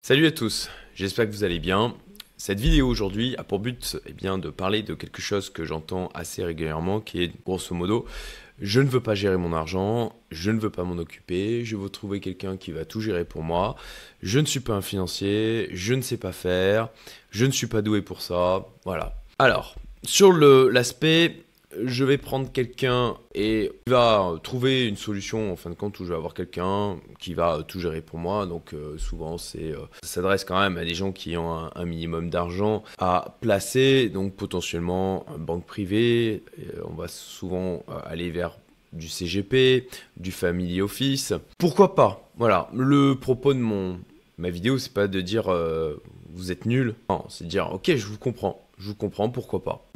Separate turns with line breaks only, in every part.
Salut à tous, j'espère que vous allez bien. Cette vidéo aujourd'hui a pour but de parler de quelque chose que j'entends assez régulièrement qui est grosso modo je ne veux pas gérer mon argent, je ne veux pas m'en occuper, je veux trouver quelqu'un qui va tout gérer pour moi, je ne suis pas un financier, je ne sais pas faire, je ne suis pas doué pour ça, voilà. Alors, sur l'aspect je vais prendre quelqu'un et il va trouver une solution en fin de compte où je vais avoir quelqu'un qui va tout gérer pour moi. Donc souvent ça s'adresse quand même à des gens qui ont un minimum d'argent à placer, donc potentiellement une banque privée. On va souvent aller vers du CGP, du Family Office. Pourquoi pas? Voilà, le propos de ma vidéo, c'est pas de dire vous êtes nul. Non, c'est de dire ok, je vous comprends, pourquoi pas.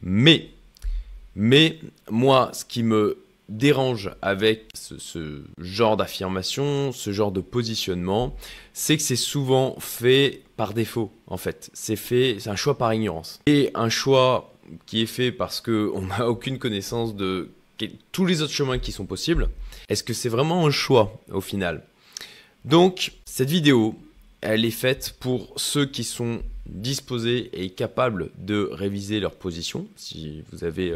Mais moi, ce qui me dérange avec ce genre d'affirmation, ce genre de positionnement, c'est que c'est souvent fait par défaut, en fait. C'est un choix par ignorance. Et un choix qui est fait parce qu'on n'a aucune connaissance de tous les autres chemins qui sont possibles. Est-ce que c'est vraiment un choix, au final? Donc, cette vidéo, elle est faite pour ceux qui sont disposés et capables de réviser leur position, si vous avez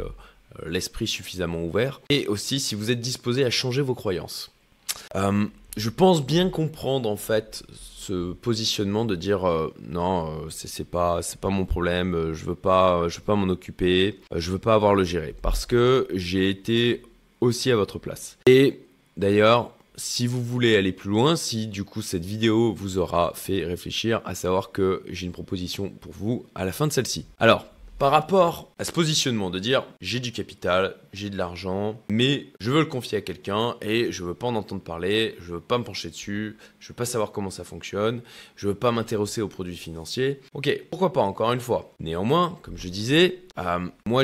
l'esprit suffisamment ouvert, et aussi si vous êtes disposé à changer vos croyances. Je pense bien comprendre en fait ce positionnement de dire non, c'est pas mon problème, je veux pas m'en occuper, je veux pas avoir le gérer, parce que j'ai été aussi à votre place. Et d'ailleurs, si vous voulez aller plus loin, si du coup cette vidéo vous aura fait réfléchir, à savoir que j'ai une proposition pour vous à la fin de celle-ci. Alors, par rapport à ce positionnement de dire j'ai du capital, j'ai de l'argent, mais je veux le confier à quelqu'un et je veux pas en entendre parler, je veux pas me pencher dessus, je veux pas savoir comment ça fonctionne, je veux pas m'intéresser aux produits financiers. Ok, pourquoi pas encore une fois. Néanmoins, comme je disais, moi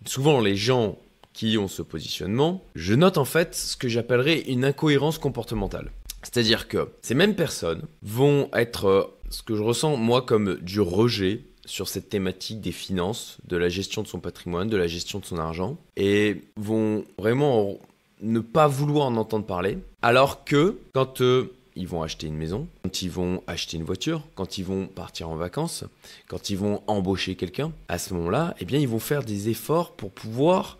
souvent les gens qui ont ce positionnement, je note en fait ce que j'appellerais une incohérence comportementale. C'est-à-dire que ces mêmes personnes vont être ce que je ressens moi comme du rejet sur cette thématique des finances, de la gestion de son patrimoine, de la gestion de son argent, et vont vraiment ne pas vouloir en entendre parler, alors que quand ils vont acheter une maison, quand ils vont acheter une voiture, quand ils vont partir en vacances, quand ils vont embaucher quelqu'un, à ce moment-là, eh bien, ils vont faire des efforts pour pouvoir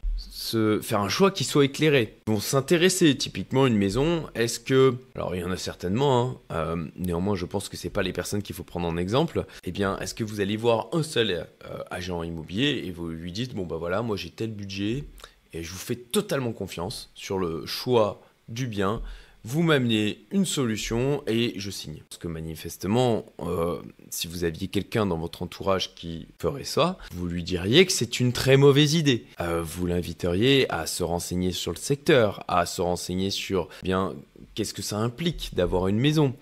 faire un choix qui soit éclairé. Ils vont s'intéresser typiquement à une maison. Est-ce que, alors il y en a certainement, néanmoins je pense que c'est pas les personnes qu'il faut prendre en exemple. Eh bien, est-ce que vous allez voir un seul agent immobilier et vous lui dites bon bah voilà, moi j'ai tel budget et je vous fais totalement confiance sur le choix du bien. Vous m'amenez une solution et je signe. Parce que manifestement, si vous aviez quelqu'un dans votre entourage qui ferait ça, vous lui diriez que c'est une très mauvaise idée. Vous l'inviteriez à se renseigner sur le secteur, à se renseigner sur bien qu'est-ce que ça implique d'avoir une maison,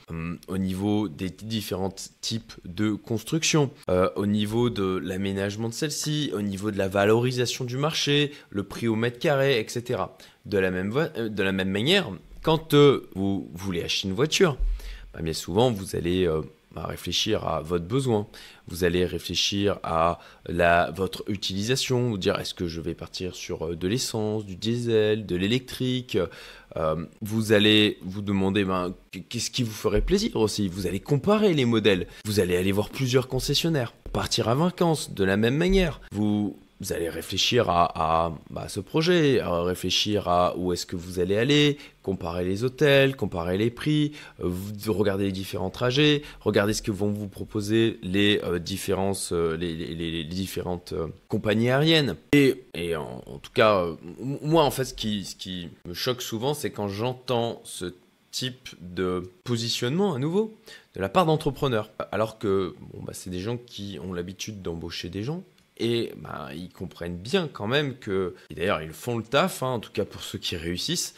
au niveau des différents types de construction, au niveau de l'aménagement de celle-ci, au niveau de la valorisation du marché, le prix au mètre carré, etc. De la même manière, quand vous voulez acheter une voiture, bien souvent vous allez réfléchir à votre besoin, vous allez réfléchir à votre utilisation, vous dire est-ce que je vais partir sur de l'essence, du diesel, de l'électrique, vous allez vous demander qu'est-ce qui vous ferait plaisir aussi, vous allez comparer les modèles, vous allez aller voir plusieurs concessionnaires, partir à vacances de la même manière, vous allez réfléchir à ce projet, réfléchir à où est-ce que vous allez aller, comparer les hôtels, comparer les prix, regarder les différents trajets, regarder ce que vont vous proposer les différentes compagnies aériennes. Et en tout cas, moi en fait ce qui me choque souvent, c'est quand j'entends ce type de positionnement à nouveau de la part d'entrepreneurs. Alors que c'est des gens qui ont l'habitude d'embaucher des gens. Et ils comprennent bien quand même que, et d'ailleurs ils font le taf, en tout cas pour ceux qui réussissent,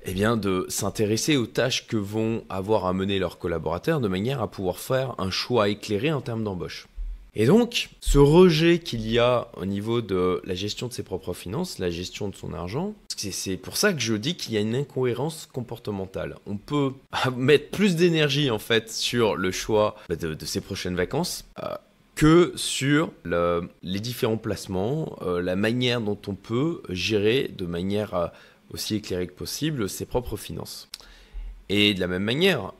de s'intéresser aux tâches que vont avoir à mener leurs collaborateurs de manière à pouvoir faire un choix éclairé en termes d'embauche. Et donc, ce rejet qu'il y a au niveau de la gestion de ses propres finances, la gestion de son argent, c'est pour ça que je dis qu'il y a une incohérence comportementale. On peut mettre plus d'énergie en fait sur le choix de ses prochaines vacances, que sur les différents placements, la manière dont on peut gérer de manière aussi éclairée que possible ses propres finances. Et de la même manière,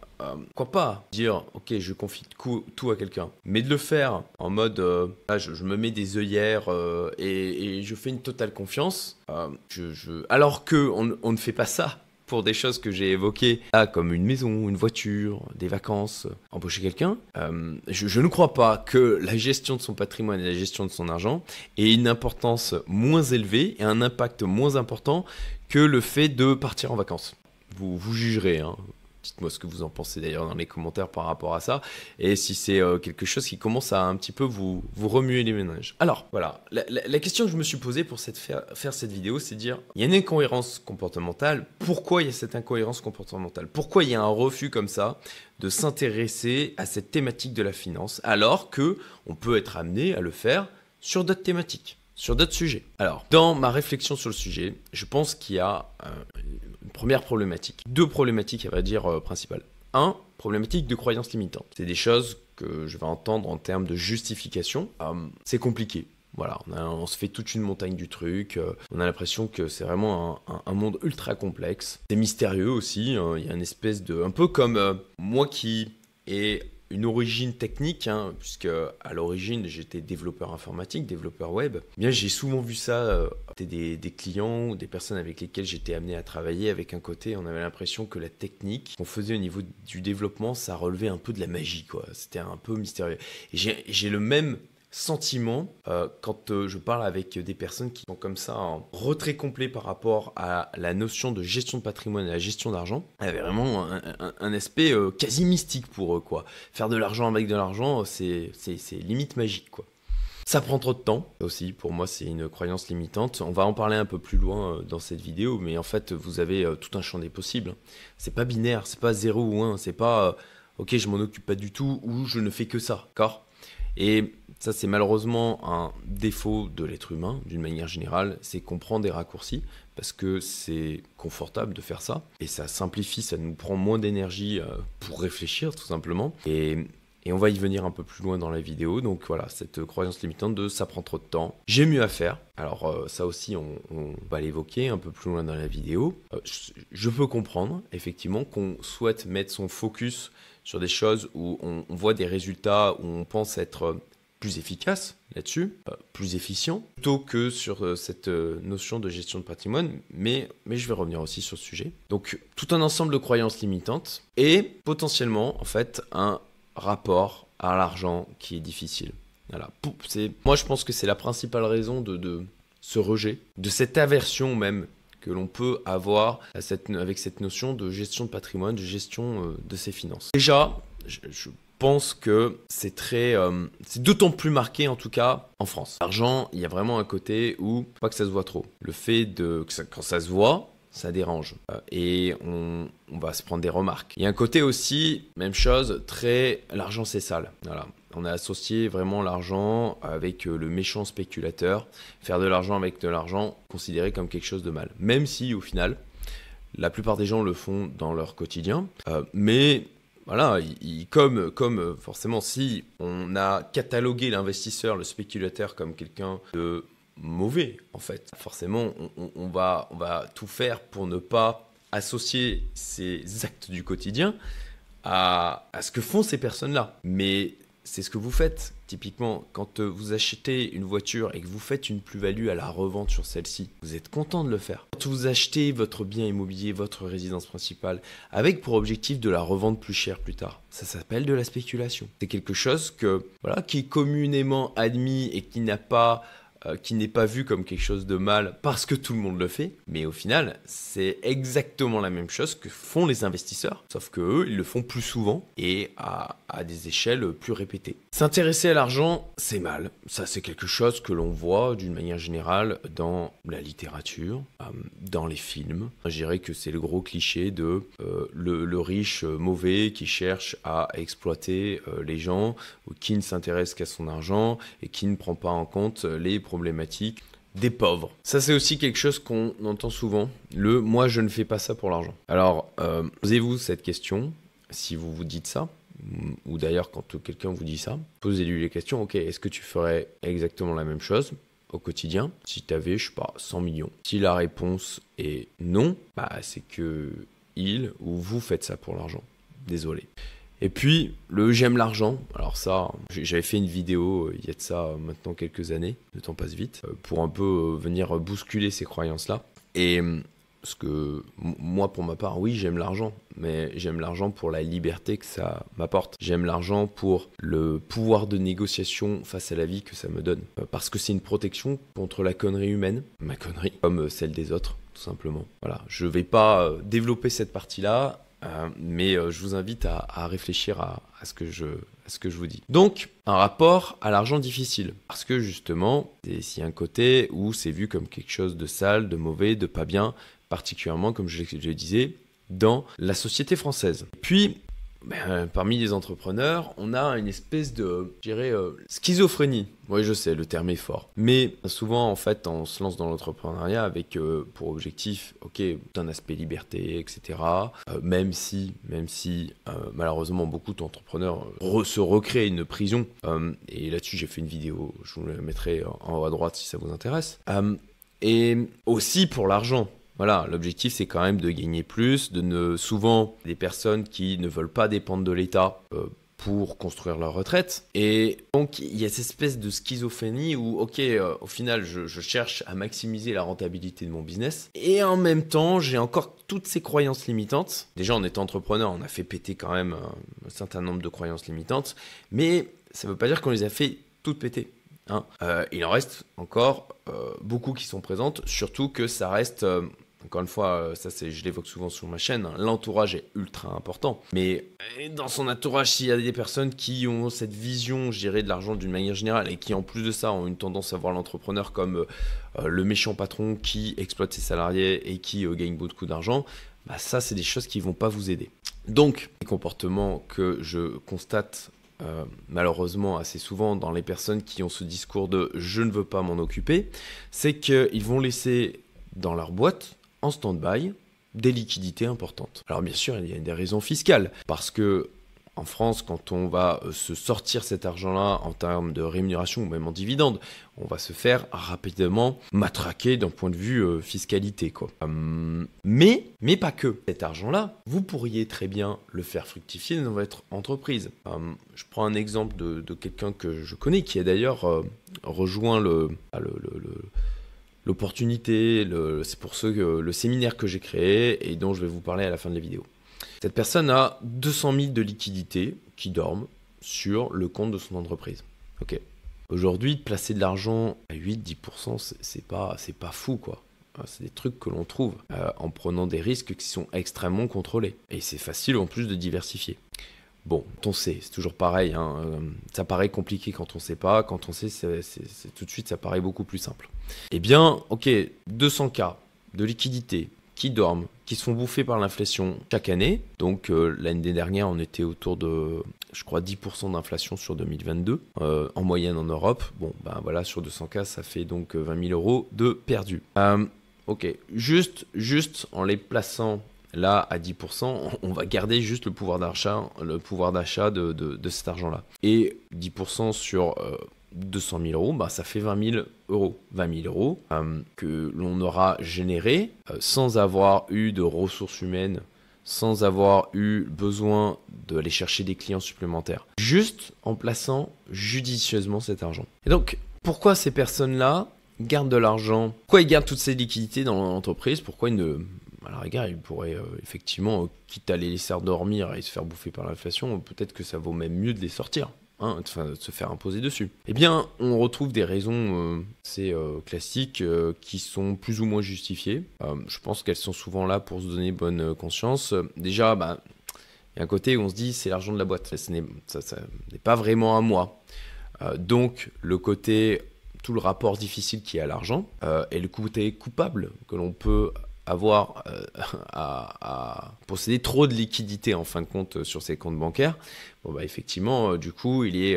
pourquoi pas dire ok, je confie tout à quelqu'un, mais de le faire en mode là, je me mets des œillères et je fais une totale confiance, alors que on ne fait pas ça pour des choses que j'ai évoquées, là, comme une maison, une voiture, des vacances, embaucher quelqu'un, je ne crois pas que la gestion de son patrimoine et la gestion de son argent ait une importance moins élevée et un impact moins important que le fait de partir en vacances. Vous jugerez, hein. Dites-moi ce que vous en pensez d'ailleurs dans les commentaires par rapport à ça, et si c'est quelque chose qui commence à un petit peu vous remuer les méninges. Alors voilà, la question que je me suis posée pour faire cette vidéo, c'est de dire, il y a une incohérence comportementale. Pourquoi il y a cette incohérence comportementale? Pourquoi il y a un refus comme ça de s'intéresser à cette thématique de la finance, alors que on peut être amené à le faire sur d'autres thématiques, sur d'autres sujets? Alors, dans ma réflexion sur le sujet, je pense qu'il y a une première problématique. Deux problématiques, à vrai dire, principales. Un, problématique de croyances limitantes. C'est des choses que je vais entendre en termes de justification. C'est compliqué. Voilà, on se fait toute une montagne du truc. On a l'impression que c'est vraiment un monde ultra complexe. C'est mystérieux aussi. Il y a une espèce de... Un peu comme moi qui ai une origine technique, hein, puisque à l'origine j'étais développeur informatique, développeur web. Bien, j'ai souvent vu ça, des clients ou des personnes avec lesquelles j'étais amené à travailler. Avec un côté, on avait l'impression que la technique qu'on faisait au niveau du développement, ça relevait un peu de la magie, quoi. C'était un peu mystérieux. Et j'ai le même sentiment quand je parle avec des personnes qui sont comme ça en retrait complet par rapport à la notion de gestion de patrimoine et la gestion d'argent. Il y avait vraiment un aspect quasi mystique pour eux, quoi. Faire de l'argent avec de l'argent, c'est limite magique, quoi. Ça prend trop de temps aussi, pour moi c'est une croyance limitante. On va en parler un peu plus loin dans cette vidéo, mais en fait vous avez tout un champ des possibles. C'est pas binaire, c'est pas 0 ou 1, c'est pas ok, je m'en occupe pas du tout ou je ne fais que ça, d'accord? Et ça, c'est malheureusement un défaut de l'être humain, d'une manière générale, c'est qu'on prend des raccourcis parce que c'est confortable de faire ça et ça simplifie, ça nous prend moins d'énergie pour réfléchir tout simplement. Et on va y venir un peu plus loin dans la vidéo. Donc voilà, cette croyance limitante de ça prend trop de temps, j'ai mieux à faire. Alors ça aussi, on va l'évoquer un peu plus loin dans la vidéo. Je peux comprendre effectivement qu'on souhaite mettre son focus sur des choses où on voit des résultats, où on pense être plus efficace là-dessus, plus efficient, plutôt que sur cette notion de gestion de patrimoine, mais je vais revenir aussi sur ce sujet. Donc tout un ensemble de croyances limitantes et potentiellement en fait un rapport à l'argent qui est difficile. Voilà. Moi je pense que c'est la principale raison de ce rejet, de cette aversion même que l'on peut avoir avec cette notion de gestion de patrimoine, de gestion de ses finances. Déjà, je pense que c'est d'autant plus marqué en tout cas en France. L'argent, il y a vraiment un côté où, pas que ça se voit trop. Le fait quand ça se voit, ça dérange et on va se prendre des remarques. Il y a un côté aussi, même chose, l'argent c'est sale. Voilà. On a associé vraiment l'argent avec le méchant spéculateur. Faire de l'argent avec de l'argent, considéré comme quelque chose de mal. Même si au final, la plupart des gens le font dans leur quotidien. Mais voilà, comme forcément si on a catalogué l'investisseur, le spéculateur comme quelqu'un de mauvais en fait. Forcément, on va tout faire pour ne pas associer ces actes du quotidien à ce que font ces personnes-là. Mais c'est ce que vous faites, typiquement, quand vous achetez une voiture et que vous faites une plus-value à la revente sur celle-ci, vous êtes content de le faire. Quand vous achetez votre bien immobilier, votre résidence principale, avec pour objectif de la revendre plus cher plus tard, ça s'appelle de la spéculation. C'est quelque chose qui est communément admis et qui n'est pas vu comme quelque chose de mal parce que tout le monde le fait, mais au final, c'est exactement la même chose que font les investisseurs, sauf que eux, ils le font plus souvent et à des échelles plus répétées. S'intéresser à l'argent, c'est mal. Ça, c'est quelque chose que l'on voit d'une manière générale dans la littérature, dans les films. Je dirais que c'est le gros cliché de le riche mauvais qui cherche à exploiter les gens, ou qui ne s'intéresse qu'à son argent et qui ne prend pas en compte les problématiques des pauvres. Ça, c'est aussi quelque chose qu'on entend souvent, le « moi, je ne fais pas ça pour l'argent ». Alors, posez-vous cette question, si vous vous dites ça, ou d'ailleurs quand quelqu'un vous dit ça, posez-lui les questions, ok, est-ce que tu ferais exactement la même chose au quotidien si tu avais, je sais pas, 100 millions? Si la réponse est non, c'est que il ou vous faites ça pour l'argent. désolé. Et puis, le j'aime l'argent. Alors ça, j'avais fait une vidéo il y a de ça maintenant quelques années, le temps passe vite, pour un peu venir bousculer ces croyances-là. Et parce que moi, pour ma part, oui, j'aime l'argent, mais j'aime l'argent pour la liberté que ça m'apporte. J'aime l'argent pour le pouvoir de négociation face à la vie que ça me donne. Parce que c'est une protection contre la connerie humaine, ma connerie, comme celle des autres, tout simplement. Voilà, je vais pas développer cette partie-là. Mais je vous invite à réfléchir à ce que je vous dis. Donc, un rapport à l'argent difficile. Parce que justement, s'il y a un côté où c'est vu comme quelque chose de sale, de mauvais, de pas bien, particulièrement, comme je le disais, dans la société française. Puis, parmi les entrepreneurs, on a une espèce de, je dirais, schizophrénie. Oui, je sais, le terme est fort. Mais souvent, en fait, on se lance dans l'entrepreneuriat avec pour objectif, ok, d'un aspect liberté, etc. Même si malheureusement, beaucoup d'entrepreneurs se recréent une prison. Et là-dessus, j'ai fait une vidéo, je vous la mettrai en haut à droite si ça vous intéresse. Et aussi pour l'argent. Voilà, l'objectif c'est quand même de gagner plus, souvent des personnes qui ne veulent pas dépendre de l'État pour construire leur retraite. Et donc il y a cette espèce de schizophrénie où ok, au final je cherche à maximiser la rentabilité de mon business et en même temps j'ai encore toutes ces croyances limitantes. Déjà en étant entrepreneur on a fait péter quand même un certain nombre de croyances limitantes, mais ça ne veut pas dire qu'on les a fait toutes péter. Il en reste encore beaucoup qui sont présentes, surtout que ça reste... Encore une fois, je l'évoque souvent sur ma chaîne, l'entourage est ultra important. Mais dans son entourage, s'il y a des personnes qui ont cette vision, je dirais, de l'argent d'une manière générale et qui en plus de ça ont une tendance à voir l'entrepreneur comme le méchant patron qui exploite ses salariés et qui gagne beaucoup d'argent, ça c'est des choses qui ne vont pas vous aider. Donc, les comportements que je constate malheureusement assez souvent dans les personnes qui ont ce discours de « je ne veux pas m'en occuper », c'est qu'ils vont laisser dans leur boîte en stand-by des liquidités importantes. Alors bien sûr, il y a des raisons fiscales, parce que en France, quand on va se sortir cet argent-là en termes de rémunération ou même en dividende, on va se faire rapidement matraquer d'un point de vue fiscalité, quoi. Mais pas que. Cet argent-là, vous pourriez très bien le faire fructifier dans votre entreprise. Je prends un exemple de quelqu'un que je connais qui a d'ailleurs rejoint l'opportunité, c'est pour le séminaire que j'ai créé et dont je vais vous parler à la fin de la vidéo. Cette personne a 200 000 de liquidités qui dorment sur le compte de son entreprise. Ok. Aujourd'hui, placer de l'argent à 8-10%, c'est pas fou, quoi. C'est des trucs que l'on trouve en prenant des risques qui sont extrêmement contrôlés. Et c'est facile en plus de diversifier. Bon, on sait, c'est toujours pareil, ça paraît compliqué quand on ne sait pas, quand on sait, c'est tout de suite, ça paraît beaucoup plus simple. Eh bien, ok, 200K de liquidités qui dorment, qui se font bouffer par l'inflation chaque année. Donc l'année dernière, on était autour de, je crois, 10% d'inflation sur 2022, en moyenne en Europe. Bon, voilà, sur 200K, ça fait donc 20 000 euros de perdus. Ok, juste en les plaçant là, à 10%, on va garder juste le pouvoir d'achat de cet argent-là. Et 10% sur 200 000 euros, ça fait 20 000 euros. 20 000 euros que l'on aura généré sans avoir eu de ressources humaines, sans avoir eu besoin d'aller chercher des clients supplémentaires. Juste en plaçant judicieusement cet argent. Et donc, pourquoi ces personnes-là gardent de l'argent? Pourquoi ils gardent toutes ces liquidités dans l'entreprise? Pourquoi ils ne... À la rigueur, ils pourraient effectivement, quitte à les laisser dormir et se faire bouffer par l'inflation, peut-être que ça vaut même mieux de les sortir, de se faire imposer dessus. Eh bien, on retrouve des raisons classiques qui sont plus ou moins justifiées. Je pense qu'elles sont souvent là pour se donner bonne conscience. Déjà, il y a un côté où on se dit c'est l'argent de la boîte. Ça n'est pas vraiment à moi. Donc, le côté, tout le rapport difficile qui est à l'argent et le côté coupable que l'on peut avoir à posséder trop de liquidités en fin de compte sur ses comptes bancaires, effectivement, du coup, il est,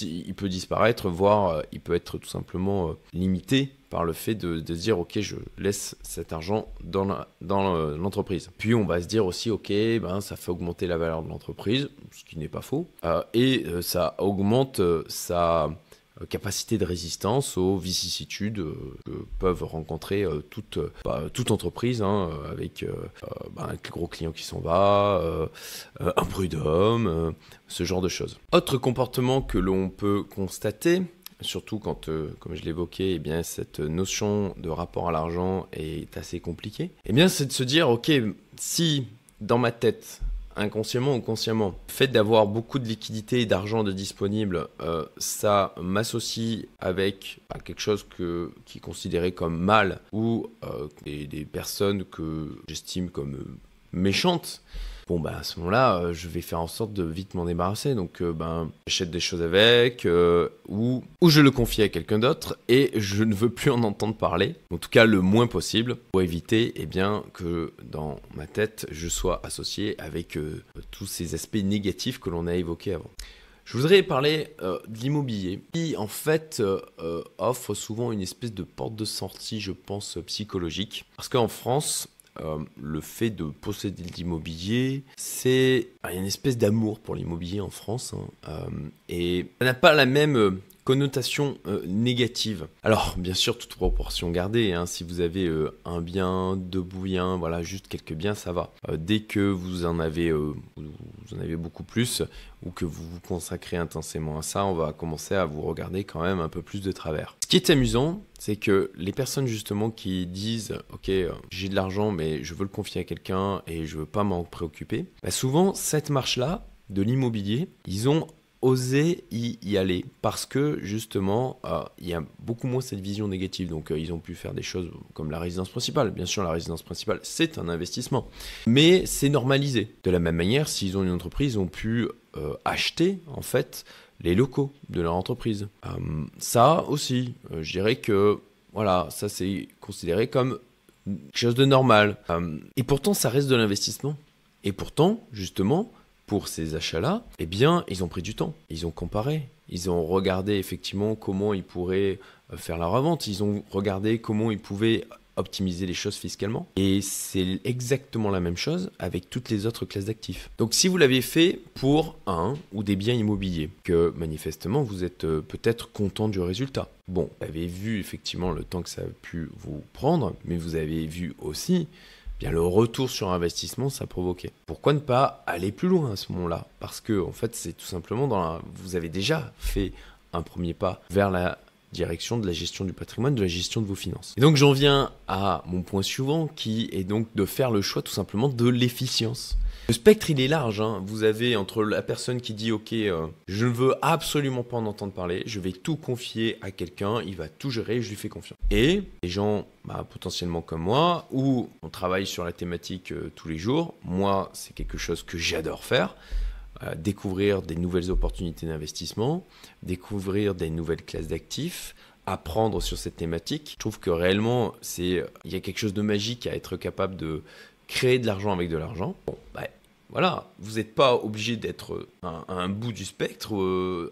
il peut disparaître, voire il peut être tout simplement limité par le fait de se dire, ok, je laisse cet argent dans l'entreprise. Puis on va se dire aussi, ok, ça fait augmenter la valeur de l'entreprise, ce qui n'est pas faux, et ça augmente sa capacité de résistance aux vicissitudes que peuvent rencontrer toute entreprise, hein, avec un gros client qui s'en va, un prud'homme, ce genre de choses. Autre comportement que l'on peut constater, surtout quand, comme je l'évoquais, eh bien, cette notion de rapport à l'argent est assez compliquée, eh bien, c'est de se dire, ok, si dans ma tête, inconsciemment ou consciemment, le fait d'avoir beaucoup de liquidités et d'argent de disponible, ça m'associe avec quelque chose qui est considéré comme mal ou des personnes que j'estime comme méchantes. Bon, à ce moment-là, je vais faire en sorte de vite m'en débarrasser. Donc, j'achète des choses avec, ou je le confie à quelqu'un d'autre et je ne veux plus en entendre parler. En tout cas, le moins possible pour éviter que dans ma tête, je sois associé avec tous ces aspects négatifs que l'on a évoqués avant. Je voudrais parler de l'immobilier qui, en fait, offre souvent une espèce de porte de sortie, je pense, psychologique. Parce qu'en France, le fait de posséder de l'immobilier, c'est une espèce d'amour pour l'immobilier en France, et ça n'a pas la même connotation négative. Alors, bien sûr, toute proportion gardée, hein, si vous avez un bien, deux biens, voilà, juste quelques biens, ça va. Dès que vous en avez beaucoup plus, ou que vous vous consacrez intensément à ça, on va commencer à vous regarder quand même un peu plus de travers. Ce qui est amusant, c'est que les personnes justement qui disent « Ok, j'ai de l'argent, mais je veux le confier à quelqu'un et je veux pas m'en préoccuper », souvent, cette marche-là de l'immobilier, ils ont osé y aller parce que justement il y a beaucoup moins cette vision négative, donc ils ont pu faire des choses comme la résidence principale. Bien sûr, la résidence principale c'est un investissement, mais c'est normalisé. De la même manière, s'ils ont une entreprise, ils ont pu acheter en fait les locaux de leur entreprise. Ça aussi, je dirais que voilà, ça c'est considéré comme quelque chose de normal, et pourtant ça reste de l'investissement. Et pourtant, justement, pour ces achats-là, eh bien, ils ont pris du temps. Ils ont comparé. Ils ont regardé effectivement comment ils pourraient faire la revente. Ils ont regardé comment ils pouvaient optimiser les choses fiscalement. Et c'est exactement la même chose avec toutes les autres classes d'actifs. Donc, si vous l'avez fait pour un ou des biens immobiliers, que manifestement, vous êtes peut-être content du résultat. Bon, vous avez vu effectivement le temps que ça a pu vous prendre, mais vous avez vu aussi bien le retour sur investissement ça provoquait. Pourquoi ne pas aller plus loin à ce moment-là? Parce que en fait, c'est tout simplement vous avez déjà fait un premier pas vers la direction de la gestion du patrimoine, de la gestion de vos finances. Et donc j'en viens à mon point suivant qui est donc de faire le choix tout simplement de l'efficience. Le spectre il est large, hein. Vous avez entre la personne qui dit ok, je ne veux absolument pas en entendre parler, je vais tout confier à quelqu'un, il va tout gérer, je lui fais confiance. Et les gens potentiellement comme moi, où on travaille sur la thématique tous les jours, moi c'est quelque chose que j'adore faire. Découvrir des nouvelles opportunités d'investissement, découvrir des nouvelles classes d'actifs, apprendre sur cette thématique. Je trouve que réellement, il y a quelque chose de magique à être capable de créer de l'argent avec de l'argent. Bon, voilà, vous n'êtes pas obligé d'être à un bout du spectre,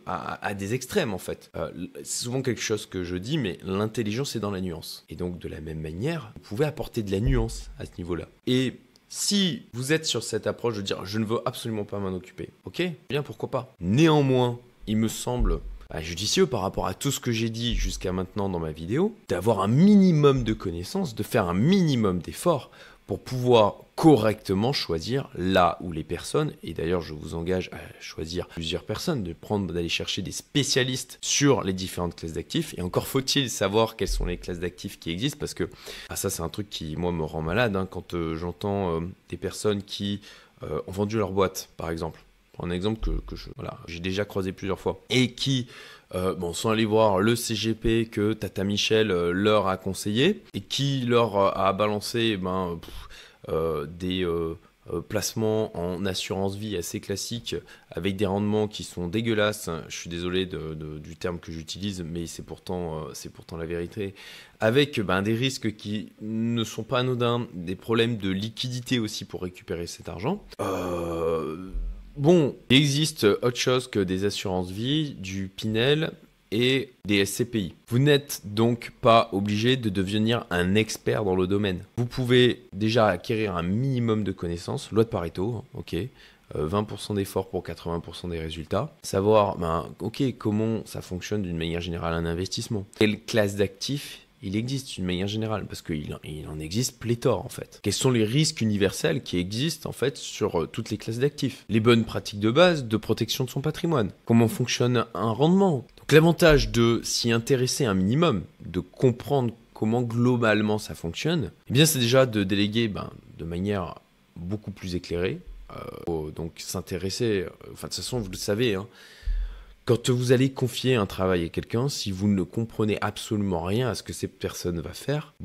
à des extrêmes en fait. C'est souvent quelque chose que je dis, mais l'intelligence est dans la nuance. Et donc de la même manière, vous pouvez apporter de la nuance à ce niveau-là. Et si vous êtes sur cette approche de dire je ne veux absolument pas m'en occuper, ok, bien pourquoi pas. Néanmoins, il me semble judicieux par rapport à tout ce que j'ai dit jusqu'à maintenant dans ma vidéo, d'avoir un minimum de connaissances, de faire un minimum d'efforts pour pouvoir correctement choisir là où les personnes, et d'ailleurs je vous engage à choisir plusieurs personnes, d'aller chercher des spécialistes sur les différentes classes d'actifs, et encore faut-il savoir quelles sont les classes d'actifs qui existent, parce que ça c'est un truc qui moi me rend malade, hein, quand j'entends des personnes qui ont vendu leur boîte par exemple. Un exemple que j'ai déjà croisé plusieurs fois, et qui sont allés voir le CGP que Tata Michel leur a conseillé, et qui leur a balancé des placements en assurance vie assez classiques, avec des rendements qui sont dégueulasses. Je suis désolé du terme que j'utilise, mais c'est pourtant la vérité. Avec des risques qui ne sont pas anodins, des problèmes de liquidité aussi pour récupérer cet argent. Bon, il existe autre chose que des assurances vie, du Pinel et des SCPI. Vous n'êtes donc pas obligé de devenir un expert dans le domaine. Vous pouvez déjà acquérir un minimum de connaissances, loi de Pareto, ok. 20% d'efforts pour 80% des résultats. Savoir, ok, comment ça fonctionne d'une manière générale un investissement. Quelle classe d'actifs il existe d'une manière générale, parce qu'il en existe pléthore en fait. Quels sont les risques universels qui existent en fait sur toutes les classes d'actifs? Les bonnes pratiques de base de protection de son patrimoine. Comment fonctionne un rendement? Donc l'avantage de s'y intéresser un minimum, de comprendre comment globalement ça fonctionne, eh bien c'est déjà de déléguer de manière beaucoup plus éclairée. Donc s'intéresser, de toute façon vous le savez, quand vous allez confier un travail à quelqu'un, si vous ne comprenez absolument rien à ce que cette personne va faire,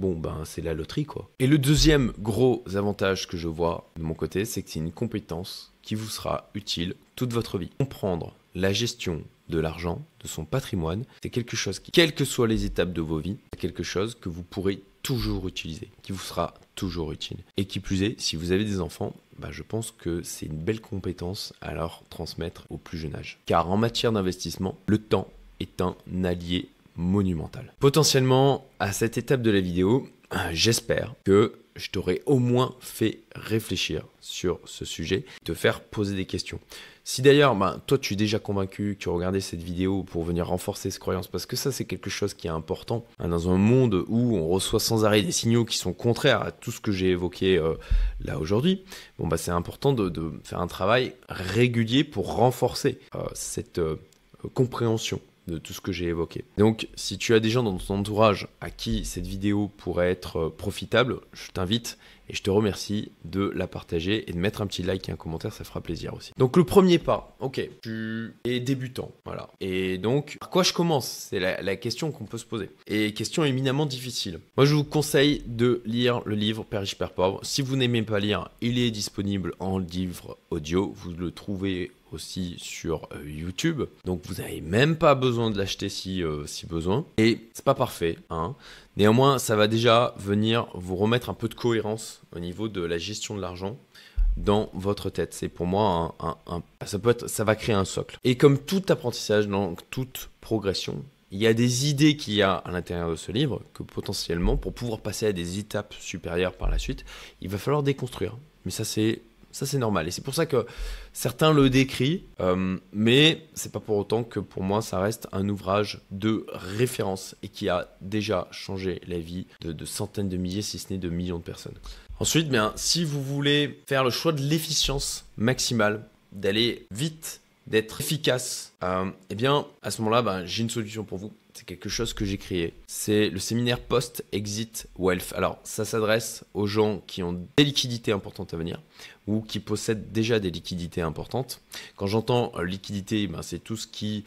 c'est la loterie quoi. Et le deuxième gros avantage que je vois de mon côté, c'est que c'est une compétence qui vous sera utile toute votre vie. Comprendre la gestion de l'argent, de son patrimoine, c'est quelque chose qui, quelles que soient les étapes de vos vies, c'est quelque chose que vous pourrez toujours utiliser, qui vous sera toujours utile. Et qui plus est, si vous avez des enfants, je pense que c'est une belle compétence à leur transmettre au plus jeune âge. Car en matière d'investissement, le temps est un allié monumental. Potentiellement, à cette étape de la vidéo, j'espère que je t'aurai au moins fait réfléchir sur ce sujet, te faire poser des questions. Si d'ailleurs, toi tu es déjà convaincu, tu as regardé cette vidéo pour venir renforcer ces croyances, parce que ça c'est quelque chose qui est important, dans un monde où on reçoit sans arrêt des signaux qui sont contraires à tout ce que j'ai évoqué là aujourd'hui, c'est important de faire un travail régulier pour renforcer cette compréhension de tout ce que j'ai évoqué. Donc, si tu as des gens dans ton entourage à qui cette vidéo pourrait être profitable, je t'invite et je te remercie de la partager et de mettre un petit like et un commentaire, ça fera plaisir aussi. Donc, le premier pas, ok, tu es débutant, voilà. Et donc, par quoi je commence? C'est la question qu'on peut se poser. Et question éminemment difficile. Moi, je vous conseille de lire le livre Père riche, Père pauvre. Si vous n'aimez pas lire, il est disponible en livre audio. Vous le trouvez aussi sur YouTube, donc vous n'avez même pas besoin de l'acheter si besoin, et c'est pas parfait, néanmoins ça va déjà venir vous remettre un peu de cohérence au niveau de la gestion de l'argent dans votre tête. C'est pour moi ça va créer un socle, et comme tout apprentissage, dans toute progression, il y a des idées qu'il y a à l'intérieur de ce livre que potentiellement, pour pouvoir passer à des étapes supérieures par la suite, il va falloir déconstruire, mais ça c'est normal, et c'est pour ça que certains le décrivent, mais c'est pas pour autant que pour moi ça reste un ouvrage de référence et qui a déjà changé la vie de centaines de milliers, si ce n'est de millions de personnes. Ensuite, si vous voulez faire le choix de l'efficience maximale, d'aller vite, d'être efficace, à ce moment-là, j'ai une solution pour vous. C'est quelque chose que j'ai créé. C'est le séminaire Post-Exit Wealth. Alors, ça s'adresse aux gens qui ont des liquidités importantes à venir ou qui possèdent déjà des liquidités importantes. Quand j'entends liquidité, c'est tout ce qui...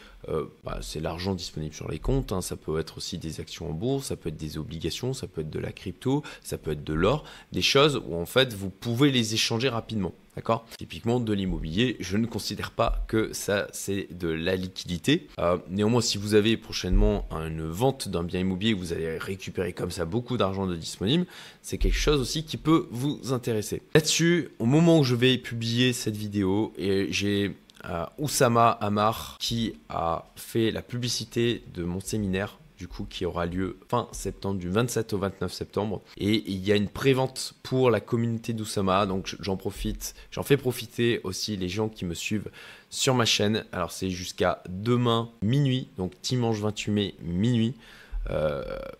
c'est l'argent disponible sur les comptes. Ça peut être aussi des actions en bourse, ça peut être des obligations, ça peut être de la crypto, ça peut être de l'or. Des choses où en fait, vous pouvez les échanger rapidement. D'accord? Typiquement de l'immobilier, je ne considère pas que ça c'est de la liquidité. Néanmoins, si vous avez prochainement une vente d'un bien immobilier, vous allez récupérer comme ça beaucoup d'argent de disponible, c'est quelque chose aussi qui peut vous intéresser. Là-dessus, au moment où je vais publier cette vidéo, et j'ai Oussama Ammar qui a fait la publicité de mon séminaire, du coup, qui aura lieu fin septembre, du 27 au 29 septembre. Et il y a une prévente pour la communauté d'Oussama. Donc, j'en fais profiter aussi les gens qui me suivent sur ma chaîne. Alors, c'est jusqu'à demain minuit, donc dimanche 28 mai minuit.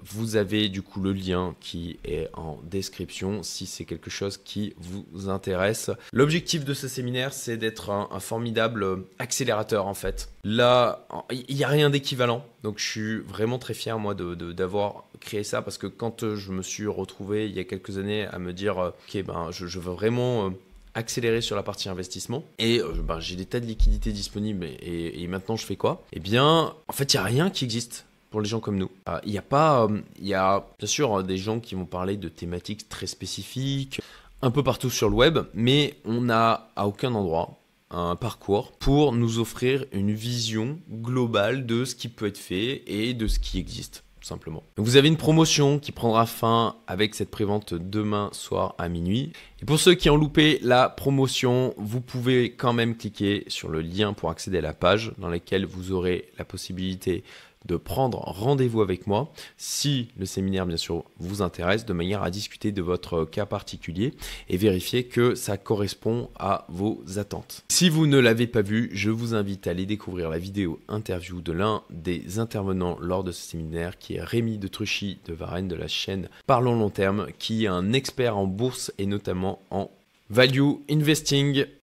Vous avez du coup le lien qui est en description si c'est quelque chose qui vous intéresse. L'objectif de ce séminaire, c'est d'être un formidable accélérateur en fait. Là, il n'y a rien d'équivalent, donc je suis vraiment très fier moi d'avoir créé ça, parce que quand je me suis retrouvé il y a quelques années à me dire ok, je veux vraiment accélérer sur la partie investissement, et j'ai des tas de liquidités disponibles, et maintenant je fais quoi? En fait il n'y a rien qui existe pour les gens comme nous. Il y a bien sûr des gens qui vont parler de thématiques très spécifiques, un peu partout sur le web, mais on n'a à aucun endroit un parcours pour nous offrir une vision globale de ce qui peut être fait et de ce qui existe, tout simplement. Donc vous avez une promotion qui prendra fin avec cette prévente demain soir à minuit. Et pour ceux qui ont loupé la promotion, vous pouvez quand même cliquer sur le lien pour accéder à la page dans laquelle vous aurez la possibilité de prendre rendez-vous avec moi si le séminaire bien sûr vous intéresse, de manière à discuter de votre cas particulier et vérifier que ça correspond à vos attentes. Si vous ne l'avez pas vu, je vous invite à aller découvrir la vidéo interview de l'un des intervenants lors de ce séminaire, qui est Rémi de Truchy de Varennes de la chaîne Parlons Long Terme, qui est un expert en bourse et notamment en value investing.